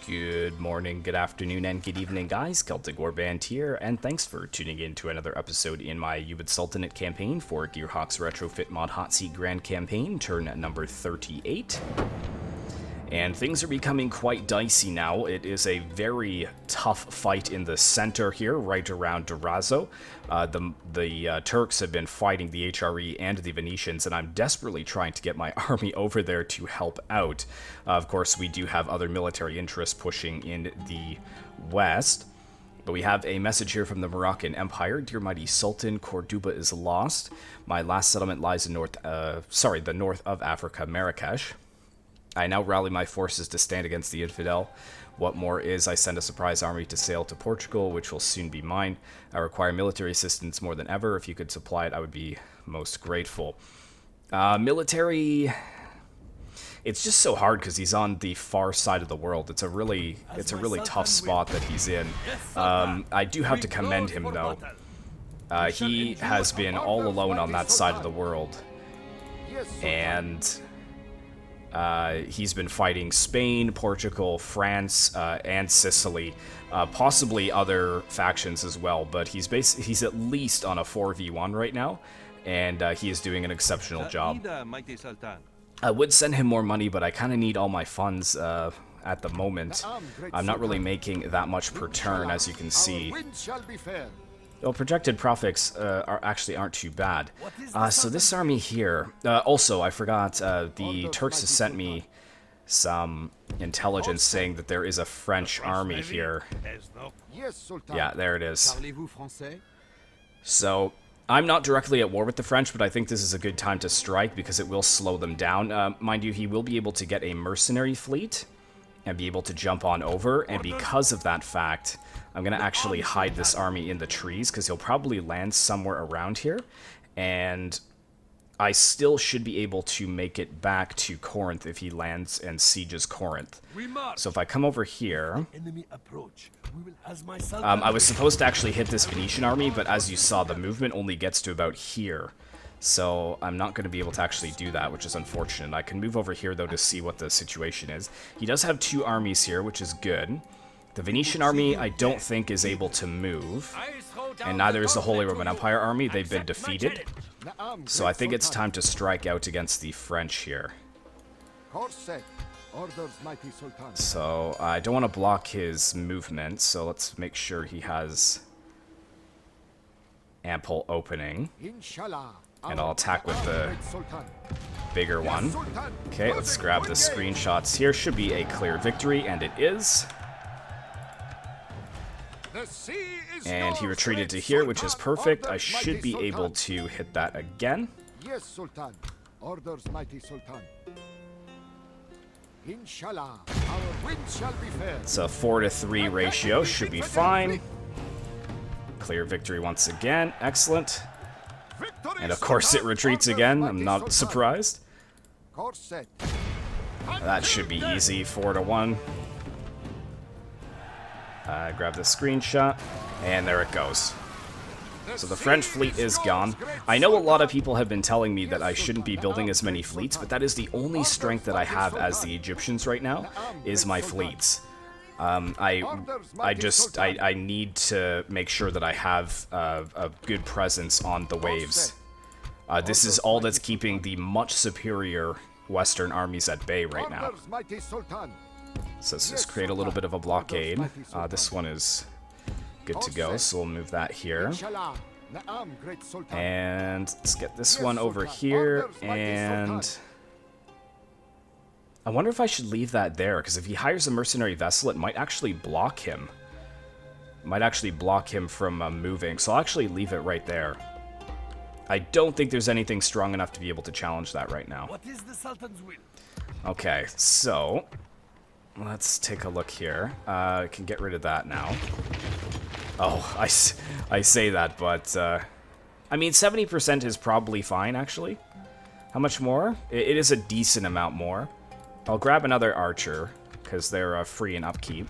Good morning, good afternoon, and good evening, guys. Celtic Warband here, and thanks for tuning in to another episode in my Medieval Sultanate campaign for Gearhawk's Retrofit Mod Hotseat Grand Campaign, turn number 38. And things are becoming quite dicey now. It is a very tough fight in the center here, right around Durazzo. The Turks have been fighting the HRE and the Venetians, and I'm desperately trying to get my army over there to help out. Of course, we do have other military interests pushing in the west. But we have a message here from the Moroccan Empire. Dear mighty Sultan, Cordoba is lost. My last settlement lies in the north of Africa, Marrakesh. I now rally my forces to stand against the infidel. What more is, I send a surprise army to sail to Portugal, which will soon be mine. I require military assistance more than ever. If you could supply it, I would be most grateful. Military... It's just so hard because he's on the far side of the world. It's a really tough spot that he's in. I do have to commend him, though. He has been all alone on that side of the world. And... he's been fighting Spain, Portugal, France, and Sicily, possibly other factions as well, but he's at least on a 4v1 right now, and he is doing an exceptional job. I would send him more money, but I kind of need all my funds at the moment. I'm not really making that much per turn, as you can see. Well, projected profits aren't too bad. So this army here... also, I forgot, the Turks have sent me some intelligence saying that there is a French army here. Yeah, there it is. So, I'm not directly at war with the French, but I think this is a good time to strike because it will slow them down. Mind you, he will be able to get a mercenary fleet and be able to jump on over, and because of that fact... I'm going to actually hide this army in the trees, because he'll probably land somewhere around here, and I still should be able to make it back to Corinth if he lands and sieges Corinth. So if I come over here... I was supposed to actually hit this Venetian army, but as you saw, the movement only gets to about here. So I'm not going to be able to actually do that, which is unfortunate. I can move over here, though, to see what the situation is. He does have two armies here, which is good. The Venetian army, I don't think, is able to move, and neither is the Holy Roman Empire army. They've been defeated, so I think it's time to strike out against the French here. So I don't want to block his movement, so let's make sure he has ample opening, and I'll attack with the bigger one. Okay, let's grab the screenshots here. Should be a clear victory, and it is. And he retreated to here, which is perfect. I should be able to hit that again. Yes, Sultan. Orders, mighty Sultan. Inshallah, our wind shall be fair. It's a 4-to-3 ratio. Should be fine. Clear victory once again. Excellent. And of course it retreats again. I'm not surprised. That should be easy. 4-to-1. Grab the screenshot, and there it goes. So the French fleet is gone. I know a lot of people have been telling me that I shouldn't be building as many fleets, but that is the only strength that I have as the Egyptians right now, is my fleets. I need to make sure that I have a good presence on the waves. This is all that's keeping the much superior Western armies at bay right now. So let's just create a little bit of a blockade. This one is good to go, so we'll move that here. And let's get this one over here, and... I wonder if I should leave that there, because if he hires a mercenary vessel, it might actually block him. It might actually block him from moving, so I'll actually leave it right there. I don't think there's anything strong enough to be able to challenge that right now. What is the Sultan's will? Okay, so... let's take a look here. I can get rid of that now. Oh, I say that, but... I mean, 70% is probably fine, actually. How much more? It is a decent amount more. I'll grab another archer, because they're free in upkeep.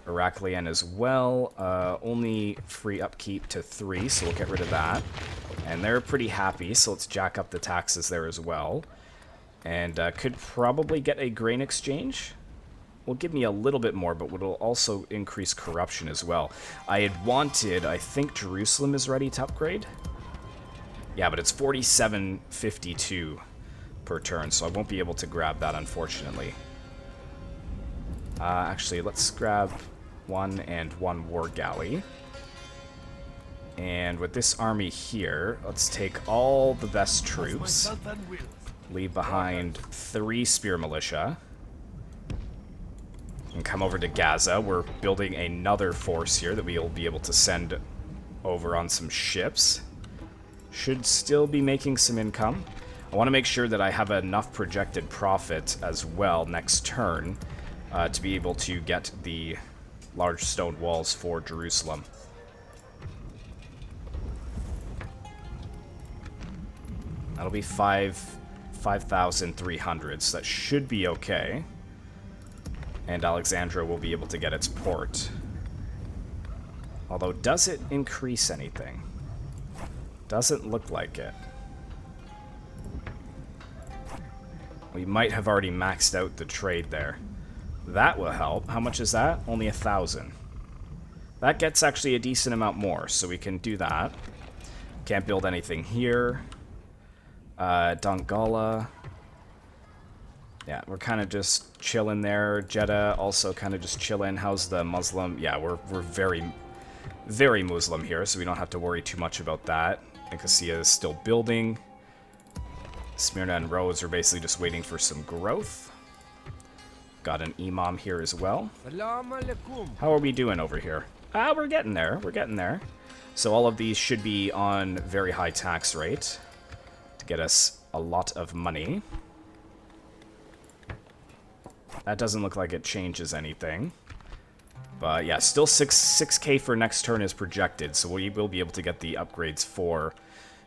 Heraclean as well. Only free upkeep to 3, so we'll get rid of that. And they're pretty happy, so let's jack up the taxes there as well. And could probably get a grain exchange. will give me a little bit more, but will also increase corruption as well. I had wanted, I think Jerusalem is ready to upgrade. Yeah, but it's 4752 per turn, so I won't be able to grab that, unfortunately. Actually, let's grab one and one war galley. And with this army here, let's take all the best troops, leave behind 3 spear militia, and come over to Gaza. We're building another force here that we'll be able to send over on some ships. Should still be making some income. I want to make sure that I have enough projected profit as well next turn to be able to get the large stone walls for Jerusalem. That'll be 5,300, so that should be okay. And Alexandria will be able to get its port. Although, does it increase anything? Doesn't look like it. We might have already maxed out the trade there. That will help. How much is that? Only 1,000. That gets actually a decent amount more, so we can do that. Can't build anything here. Dongola. Yeah, we're kind of just chilling there. Jeddah also kind of just chilling. How's the Muslim? Yeah, we're very, very Muslim here, so we don't have to worry too much about that. Nicosia is still building. Smyrna and Rhodes are basically just waiting for some growth. Got an imam here as well. How are we doing over here? We're getting there. We're getting there. So all of these should be on very high tax rate to get us a lot of money. That doesn't look like it changes anything. But yeah, still 6K for next turn is projected, so we will be able to get the upgrades for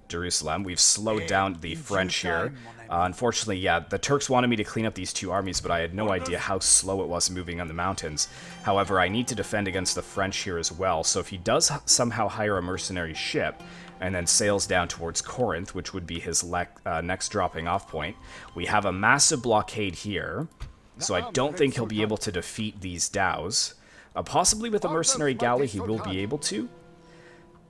Jerusalem. We've slowed down the French here. Unfortunately, yeah, the Turks wanted me to clean up these 2 armies, but I had no idea how slow it was moving on the mountains. However, I need to defend against the French here as well, so if he does somehow hire a mercenary ship and then sails down towards Corinth, which would be his next dropping off point, we have a massive blockade here, so I don't think he'll be able to defeat these Dows. Possibly with a mercenary galley he will be able to,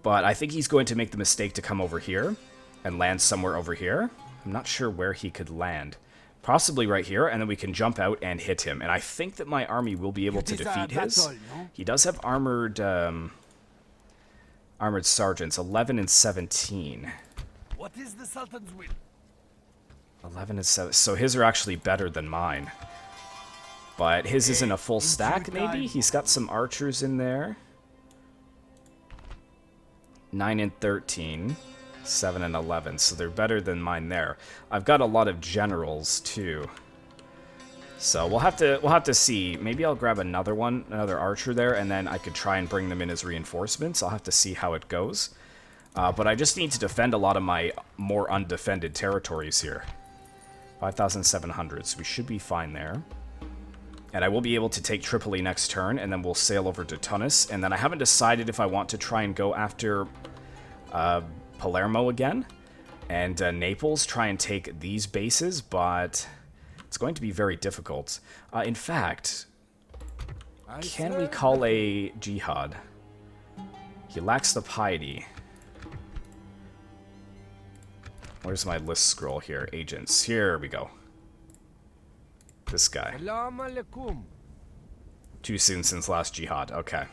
but I think he's going to make the mistake to come over here and land somewhere over here. I'm not sure where he could land. Possibly right here, and then we can jump out and hit him. And I think that my army will be able to defeat his. He does have armored sergeants, 11 and 17. What is the Sultan's will? 11 and 7. So his are actually better than mine. But his isn't a full stack, maybe? He's got some archers in there. 9 and 13. 7 and 11. So they're better than mine there. I've got a lot of generals, too. So we'll have to see. Maybe I'll grab another one, another archer there, and then I could try and bring them in as reinforcements. I'll have to see how it goes. But I just need to defend a lot of my more undefended territories here. 5,700, so we should be fine there. And I will be able to take Tripoli next turn, and then we'll sail over to Tunis. And then I haven't decided if I want to try and go after Palermo again, and Naples, try and take these bases, but it's going to be very difficult. In fact, can we call a jihad? He lacks the piety. Where's my list scroll here? Agents. Here we go. This guy. Too soon since last jihad. Okay.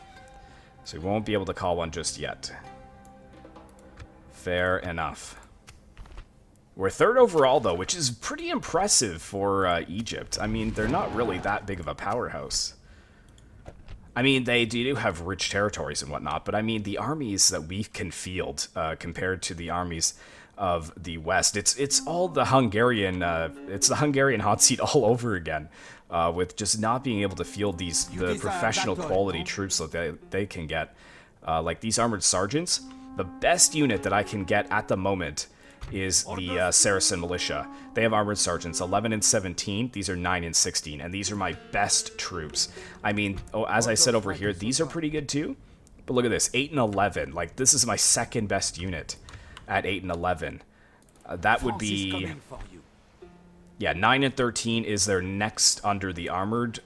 So we won't be able to call one just yet. Fair enough. We're 3rd overall, though, which is pretty impressive for Egypt. I mean, they're not really that big of a powerhouse. I mean, they do have rich territories and whatnot, but I mean, the armies that we can field compared to the armies of the West, it's all the Hungarian, it's the Hungarian hot seat all over again, with just not being able to field the professional quality troops that they can get. Like these armored sergeants, the best unit that I can get at the moment is the Saracen militia. They have armored sergeants, 11 and 17. These are 9 and 16, and these are my best troops. I mean, as I said over here, these are pretty good too. But look at this, 8 and 11. Like, this is my second best unit at 8 and 11. That would be... Yeah, 9 and 13 is their next under the armored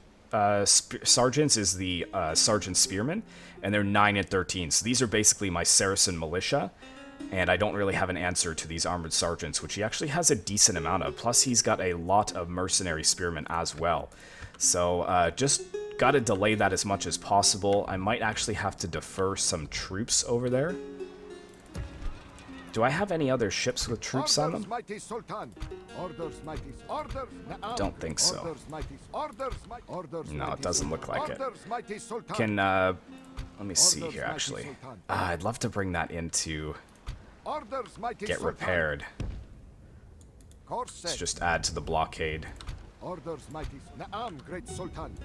sergeants is the sergeant spearmen, and they're 9 and 13. So these are basically my Saracen militia, and I don't really have an answer to these armored sergeants, which he actually has a decent amount of. Plus, he's got a lot of mercenary spearmen as well. So just gotta delay that as much as possible. I might actually have to defer some troops over there. Do I have any other ships with troops on them? Mighty Sultan. Orders, mighty. Orders. Don't think so. Orders, mighty. Orders, mighty. Orders, No, it mighty doesn't Sultan. look like it. Orders, mighty Sultan. Can, let me see Orders, here, mighty actually. Sultan. I'd love to bring that in to Orders, mighty get Sultan. repaired. Course Let's set. just add to the blockade. Orders, mighty. Naam, great Sultan.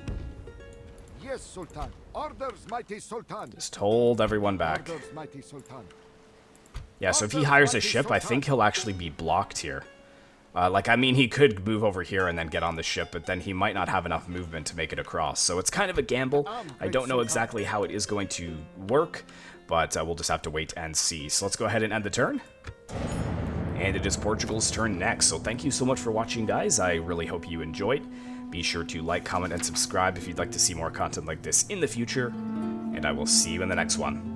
Yes, Sultan. Orders, mighty Sultan. Just hold everyone back. Orders, mighty Sultan. Yeah, so if he hires a ship, I think he'll actually be blocked here. Like, I mean, he could move over here and then get on the ship, but then he might not have enough movement to make it across. So it's kind of a gamble. I don't know exactly how it is going to work, but we'll just have to wait and see. So let's go ahead and end the turn. And it is Portugal's turn next. So thank you so much for watching, guys. I really hope you enjoyed. Be sure to like, comment, and subscribe if you'd like to see more content like this in the future. And I will see you in the next one.